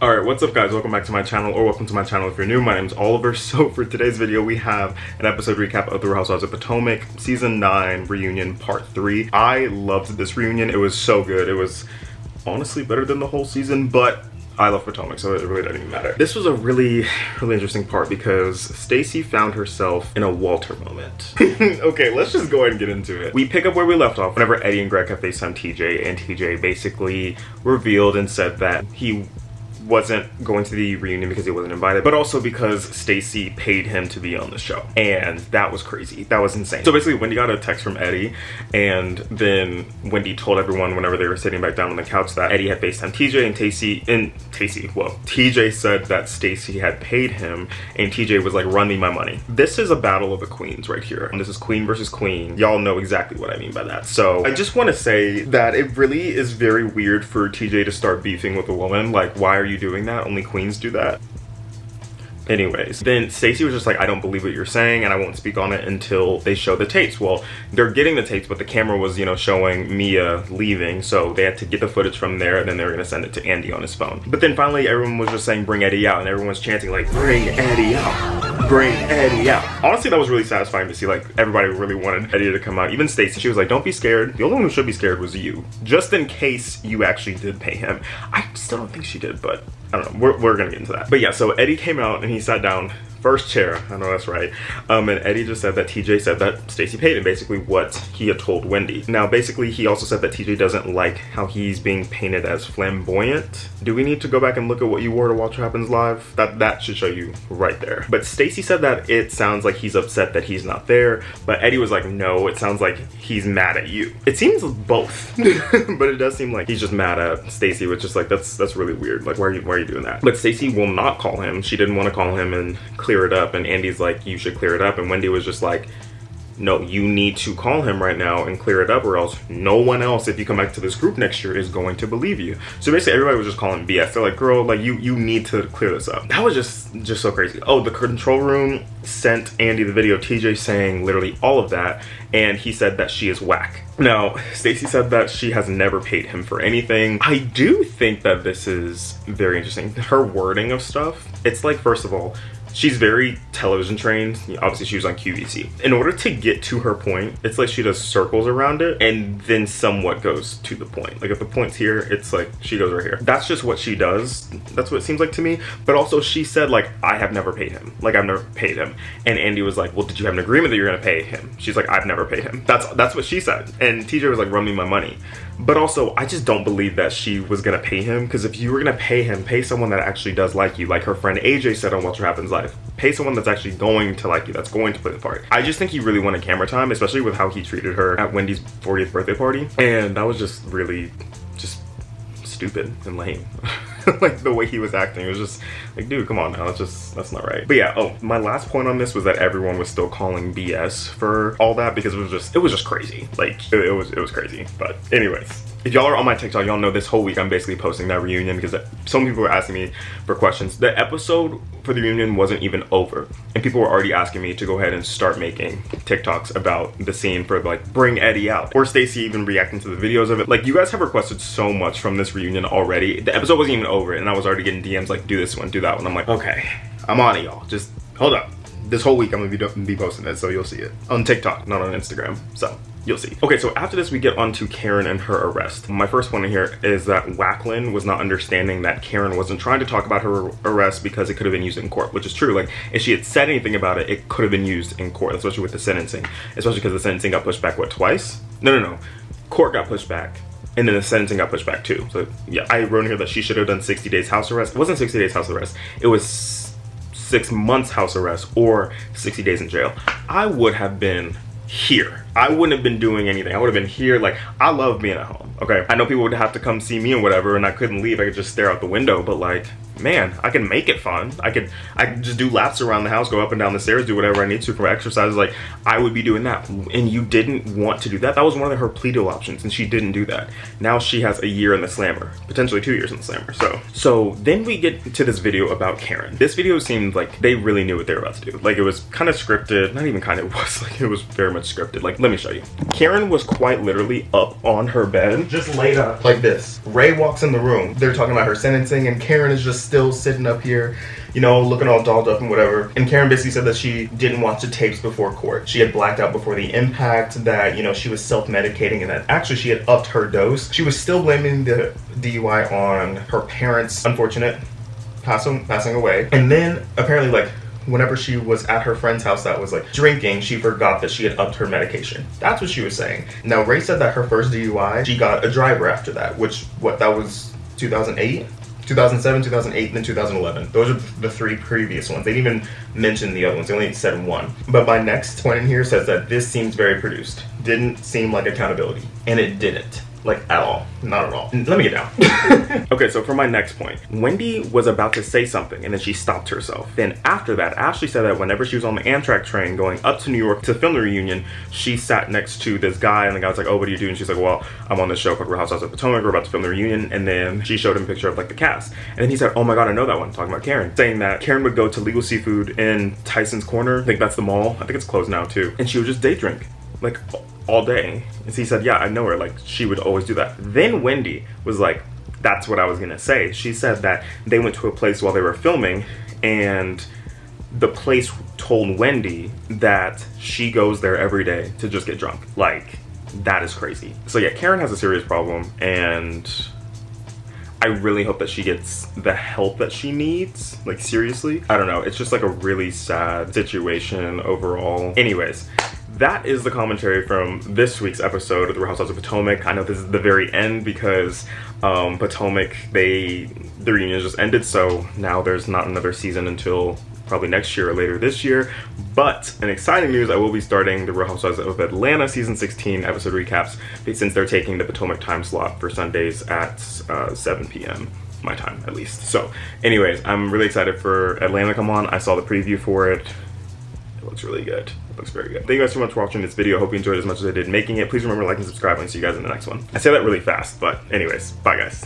Alright, what's up guys? Welcome back to my channel, or welcome to my channel if you're new. My name's Oliver. So for today's video, we have an episode recap of The Real Housewives of Potomac Season 9 Reunion Part 3. I loved this reunion. It was so good. It was honestly better than the whole season, but I love Potomac, so it really doesn't even matter. This was a really interesting part because Stacey found herself in a Walter moment. Okay, let's just go ahead and get into it. We pick up where we left off whenever Eddie and Greg have FaceTime TJ, and TJ basically revealed and said that he wasn't going to the reunion because he wasn't invited, but also because Stacey paid him to be on the show. And that was crazy. That was insane. So basically Wendy got a text from Eddie, and then Wendy told everyone whenever they were sitting back down on the couch that Eddie had FaceTime TJ, and TJ said that Stacey had paid him, and TJ was like, run me my money. This is a battle of the queens right here. And this is queen versus queen. Y'all know exactly what I mean by that. So I just want to say that it really is very weird for TJ to start beefing with a woman. Like, why are you doing that? Only queens do that. Anyways, then Stacey was just like, I don't believe what you're saying and I won't speak on it until they show the tapes. Well, they're getting the tapes, but the camera was, showing Mia leaving, so they had to get the footage from there, and then they were gonna send it to Andy on his phone. But then finally everyone was just saying, bring Eddie out, and everyone was chanting like, bring Eddie out, bring Eddie out. Honestly, that was really satisfying to see. Like, everybody really wanted Eddie to come out. Even Stacey, she was like, don't be scared. The only one who should be scared was you, just in case you actually did pay him. I still don't think she did, but I don't know, we're gonna get into that. But yeah, so Eddie came out and he sat down, first chair, I know that's right, and Eddie just said that TJ said that Stacey paid him, basically what he had told Wendy. Now basically he also said that TJ doesn't like how he's being painted as flamboyant. Do we need to go back and look at what you wore to Watch What Happens Live? That should show you right there. But Stacey said that it sounds like he's upset that he's not there, but Eddie was like, no, it sounds like he's mad at you. It seems both, but it does seem like he's just mad at Stacey, which is like, that's really weird. Like, why are you doing that? But Stacey will not call him. She didn't want to call him and clear it up, and Andy's like, you should clear it up, and Wendy was just like, no, you need to call him right now and clear it up, or else no one else, if you come back to this group next year, is going to believe you. So basically everybody was just calling BS. They're like, girl, like you need to clear this up. That was just so crazy. Oh, the control room sent Andy the video of TJ saying literally all of that, and he said that she is whack. Now, Stacey said that she has never paid him for anything. I do think that this is very interesting. Her wording of stuff, it's like, first of all, she's very television trained. Obviously, she was on QVC. In order to get to her point, it's like she does circles around it and then somewhat goes to the point. Like, if the point's here, it's like she goes right here. That's just what she does. That's what it seems like to me. But also, she said, like, I have never paid him. Like, I've never paid him. And Andy was like, well, did you have an agreement that you're gonna pay him? She's like, I've never paid him. That's what she said. And TJ was like, run me my money. But also, I just don't believe that she was gonna pay him, because if you were gonna pay him, pay someone that actually does like you, like her friend AJ said on Watch What Happens Live. Pay someone that's actually going to like you, that's going to play the part. I just think he really wanted camera time, especially with how he treated her at Wendy's 40th birthday party, and that was just really just stupid and lame. Like, the way he was acting, it was just like, dude, come on now, that's not right. But yeah, oh, my last point on this was that everyone was still calling BS for all that, because it was just crazy. Like, it was crazy. But anyways, if y'all are on my TikTok, y'all know this whole week I'm basically posting that reunion, because so many people were asking me for questions. The episode for the reunion wasn't even over, and people were already asking me to go ahead and start making TikToks about the scene for, like, bring Eddie out, or Stacey even reacting to the videos of it. Like, you guys have requested so much from this reunion already. The episode wasn't even over, and I was already getting DMs like, do this one, do that one. I'm like, okay, I'm on it, y'all. Just hold up. This whole week I'm gonna be posting it, so you'll see it on TikTok, not on Instagram. So you'll see. Okay, so after this we get on to Karen and her arrest. My first point here is that Wacklin was not understanding that Karen wasn't trying to talk about her arrest because it could have been used in court, which is true. Like, if she had said anything about it, it could have been used in court, especially with the sentencing. Especially because the sentencing got pushed back, what, twice? No. Court got pushed back, and then the sentencing got pushed back too. So yeah, I wrote in here that she should have done 60 days house arrest. It wasn't 60 days house arrest. It was 6 months house arrest or 60 days in jail. I would have been here. I wouldn't have been doing anything. I would have been here. Like, I love being at home, okay? I know people would have to come see me and whatever, and I couldn't leave. I could just stare out the window, but like, man, I can make it fun. I could just do laps around the house, go up and down the stairs, do whatever I need to for exercises. Like, I would be doing that, and you didn't want to do that. That was one of her plea deal options, and she didn't do that. Now she has a year in the slammer, potentially 2 years in the slammer. So then we get to this video about Karen. This video seemed like they really knew what they were about to do. Like, it was kind of scripted. Not even kind of, it was like, it was very much scripted. Like, Let me show you. Karen was quite literally up on her bed, just laid up like this. Ray walks in the room. They're talking about her sentencing, and Karen is just still sitting up here, you know, looking all dolled up and whatever. And Karen basically said that she didn't watch the tapes before court. She had blacked out before the impact, that, you know, she was self-medicating, and that actually she had upped her dose. She was still blaming the DUI on her parents' unfortunate passing away. And then apparently, like, whenever she was at her friend's house that was like drinking, she forgot that she had upped her medication. That's what she was saying. Now, Ray said that her first DUI, she got a driver after that, which, that was 2008? 2007, 2008, and then 2011. Those are the 3 previous ones. They didn't even mention the other ones. They only said 1. But my next point in here says that this seems very produced. Didn't seem like accountability. And it didn't. Like, at all. Not at all. Let me get down. Okay, so for my next point, Wendy was about to say something and then she stopped herself. Then after that, Ashley said that whenever she was on the Amtrak train going up to New York to film the reunion, she sat next to this guy, and the guy was like, oh, what do you do? And she's like, well, I'm on this show called Real Housewives of Potomac. We're about to film the reunion. And then she showed him a picture of like the cast. And then he said, oh my God, I know that one. Talking about Karen. Saying that Karen would go to Legal Seafood in Tyson's Corner. I think that's the mall. I think it's closed now too. And she would just day drink. Like, all day. And so he said, yeah, I know her. Like, she would always do that. Then Wendy was like, that's what I was gonna say. She said that they went to a place while they were filming, and the place told Wendy that she goes there every day to just get drunk. Like, that is crazy. So yeah, Karen has a serious problem, and I really hope that she gets the help that she needs. Like, seriously. I don't know. It's just like a really sad situation overall. Anyways, that is the commentary from this week's episode of The Real Housewives of Potomac. I know this is the very end because Potomac, the reunion just ended, so now there's not another season until probably next year or later this year. But in exciting news, I will be starting The Real Housewives of Atlanta season 16 episode recaps, since they're taking the Potomac time slot for Sundays at 7 p.m. my time, at least. So anyways, I'm really excited for Atlanta to come on. I saw the preview for it. It looks really good. It looks very good. Thank you guys so much for watching this video. Hope you enjoyed it as much as I did making it. Please remember to like and subscribe, and see you guys in the next one. I say that really fast, but anyways, bye guys.